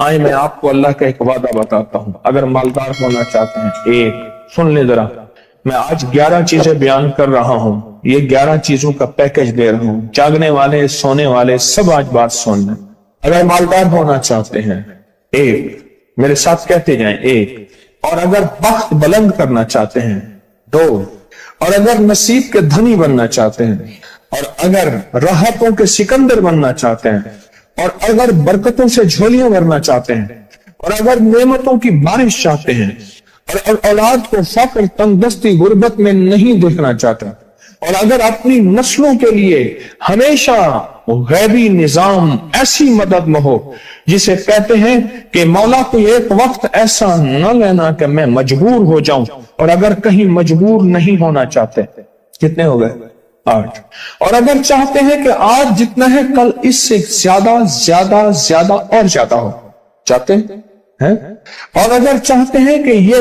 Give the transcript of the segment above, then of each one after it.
آئے میں آپ کو اللہ کا ایک وعدہ بتاتا ہوں، اگر مالدار ہونا چاہتے ہیں، ایک سن لیں ذرا، میں آج 11 چیزیں بیان کر رہا ہوں، یہ 11 چیزوں کا پیکج دے رہا ہوں، جاگنے والے سونے والے سب آج بات سن لیں۔ اگر مالدار ہونا چاہتے ہیں، ایک، میرے ساتھ کہتے جائیں، ایک، اور اگر بخت بلند کرنا چاہتے ہیں، دو، اور اگر نصیب کے دھنی بننا چاہتے ہیں، اور اگر راحتوں کے سکندر بننا چاہتے ہیں، اور اگر برکتوں سے جھولیاں بھرنا چاہتے ہیں، اور اگر نعمتوں کی بارش چاہتے ہیں، اور اولاد کو فقر، تنگ دستی، غربت میں نہیں دیکھنا چاہتے، اور اگر اپنی نسلوں کے لیے ہمیشہ غیبی نظام ایسی مدد میں ہو جسے کہتے ہیں کہ مولا کو ایک وقت ایسا نہ لینا کہ میں مجبور ہو جاؤں، اور اگر کہیں مجبور نہیں ہونا چاہتے، کتنے ہو گئے؟ 8۔ اور اگر چاہتے ہیں کہ آج جتنا ہے کل اس سے زیادہ زیادہ زیادہ اور زیادہ ہو، چاہتے ہیں؟ اور اگر چاہتے ہیں کہ یہ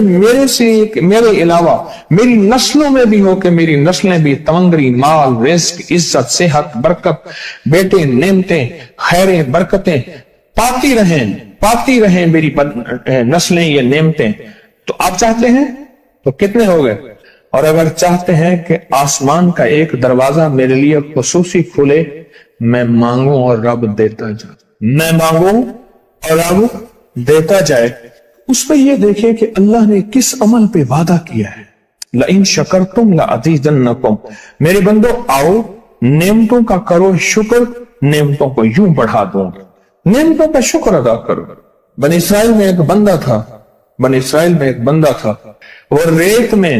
میرے علاوہ میری نسلوں میں بھی ہو، کہ میری نسلیں بھی تمنگری، مال، رزق، عزت، صحت، برکت، بیٹے، نعمتیں، خیریں، برکتیں پاتی رہیں میری نسلیں، یہ نعمتیں، تو آپ چاہتے ہیں؟ تو کتنے ہو گئے؟ اور اگر چاہتے ہیں کہ آسمان کا ایک دروازہ میرے لیے خصوصی کھلے، میں مانگوں اور رب دیتا جائے، میں مانگوں اور رب دیتا جائے، اس پہ یہ دیکھیں کہ اللہ نے کس عمل پہ وعدہ کیا ہے۔ لَإِن شَكَرْتُمْ لَأَزِيدَنَّكُمْ، میرے بندو آؤ نعمتوں کا کرو شکر، نعمتوں کو یوں بڑھا دوں، نعمتوں کا شکر ادا کرو۔ بنی اسرائیل میں ایک بندہ تھا، وہ ریت میں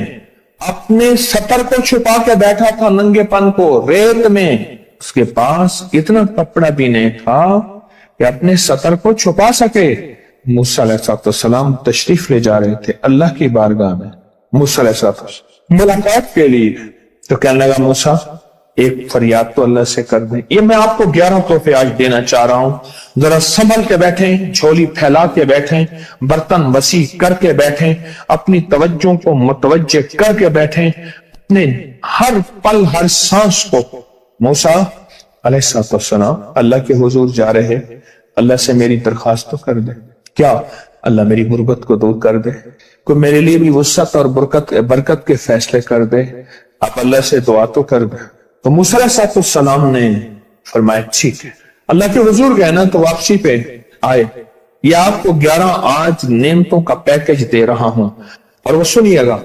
اپنے سطر کو چھپا کے بیٹھا تھا، ننگے پن کو، ریت میں، اس کے پاس اتنا کپڑا بھی نہیں تھا کہ اپنے سطر کو چھپا سکے۔ موسیٰ علیہ السلام تشریف لے جا رہے تھے اللہ کی بارگاہ میں، موسیٰ علیہ السلام ملاقات کے لیے، تو کہنے لگا موسیٰ ایک فریاد تو اللہ سے کر دیں۔ یہ میں آپ کو 11 تحفے آج دینا چاہ رہا ہوں، ذرا سنبھل کے بیٹھیں، جھولی پھیلا کے بیٹھیں، برتن وسیع کر کے بیٹھیں، اپنی توجہ کو متوجہ کر کے بیٹھیں، اپنے ہر پل ہر سانس کو۔ موسیٰ علیہ السلام اللہ کے حضور جا رہے، اللہ سے میری درخواست تو کر دے، کیا اللہ میری غربت کو دور کر دے، کوئی میرے لیے بھی وسعت اور برکت کے فیصلے کر دے، آپ اللہ سے دعا تو کر دے۔ تو موسیٰ علیہ السلام نے فرمایا ٹھیک ہے، اللہ کے حضور گئے نا تو واپسی پہ آئے، یہ آپ کو 11 آج نعمتوں کا پیکج دے رہا ہوں، اور وہ سنیے گا۔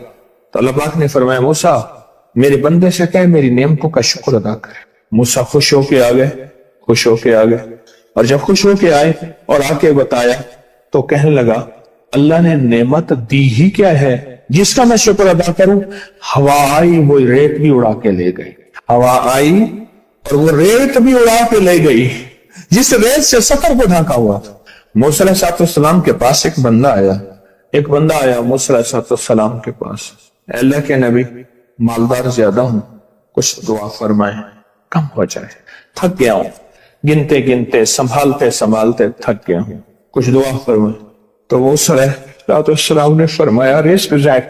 تو اللہ پاک نے فرمایا موسیٰ میرے بندے سے کہے میری نعمتوں کا شکر ادا کرے۔ موسیٰ خوش ہو کے آ گئے، اور جب خوش ہو کے آئے اور آ کے بتایا تو کہنے لگا اللہ نے نعمت دی ہی کیا ہے جس کا میں شکر ادا کروں؟ ہوا آئی وہ ریت بھی اڑا کے لے گئی، ہوا آئی اور وہ ریت بھی اڑا کے لے گئی جس ریت سے سطر کو ڈھانکا ہوا تھا۔ موسیٰ علیہ السلام کے پاس ایک بندہ آیا موسیٰ علیہ السلام کے پاس، اے اللہ کے نبی مالدار زیادہ ہوں، کچھ دعا فرمائیں، کم ہو جائے، تھک گیا ہوں، گنتے سنبھالتے تھک گیا ہوں، کچھ دعا فرمائیں۔ تو موسیٰ علیہ السلام نے فرمایا رزق ضائع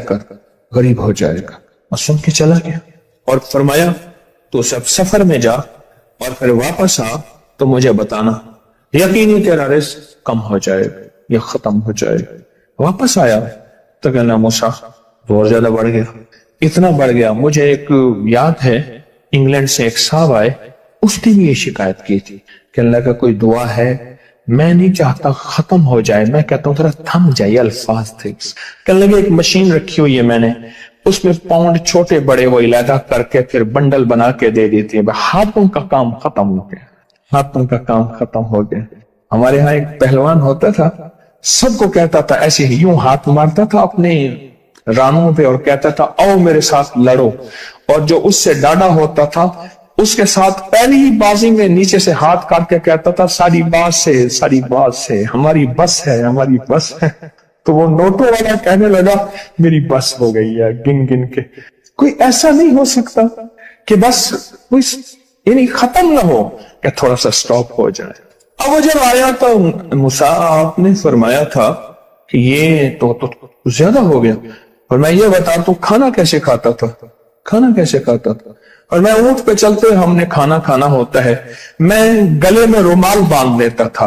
کر، غریب ہو جائے گا، اور سن کے چلا گیا، اور فرمایا تو سب سفر میں جا اور پھر واپس آ تو مجھے بتانا، یقینی تیرا رزق کم ہو جائے گا یا ختم ہو جائے گا۔ واپس آیا تو کہنا موسیٰ بہت زیادہ بڑھ گیا، اتنا بڑھ گیا، مجھے ایک یاد ہے انگلینڈ سے ایک صاحب آئے، اس نے بھی یہ شکایت کی تھی کہ اللہ کا کوئی دعا ہے، میں نہیں چاہتا ختم ہو جائے، میں کہتا ہوں ذرا تھم جائے، الفاظ تھے۔ کہنے لگے ایک مشین رکھی ہوئی ہے میں نے، اس میں پاؤنڈ چھوٹے بڑے وہ علیحدہ کر کے پھر بنڈل بنا کے دے دیتی ہے، ہاتھوں کا کام ختم ہو گیا۔ ہمارے ہاں ایک پہلوان ہوتا تھا، سب کو کہتا تھا ایسے ہی، یوں ہاتھ مارتا تھا اپنے رانوں پہ اور کہتا تھا آؤ میرے ساتھ لڑو، اور جو اس سے ڈاڈا ہوتا تھا اس کے ساتھ پہلی ہی بازی میں نیچے سے ہاتھ کاٹ کے کہتا تھا ساری بات سے ہماری بس ہے۔ تو وہ نوٹوں والا کہنے لگا میری بس ہو گئی ہے، گن کے کوئی ایسا نہیں ہو سکتا کہ بس یعنی ختم نہ ہو، کہ تھوڑا سا سٹاپ ہو جائے۔ اب وہ جب آیا تو موسیٰ آپ نے فرمایا تھا کہ یہ تو زیادہ ہو گیا، اور میں یہ بتا تو کھانا کیسے کھاتا تھا، اور میں اونٹ پہ چلتے ہم نے کھانا ہوتا ہے، میں گلے میں رومال باندھ لیتا تھا،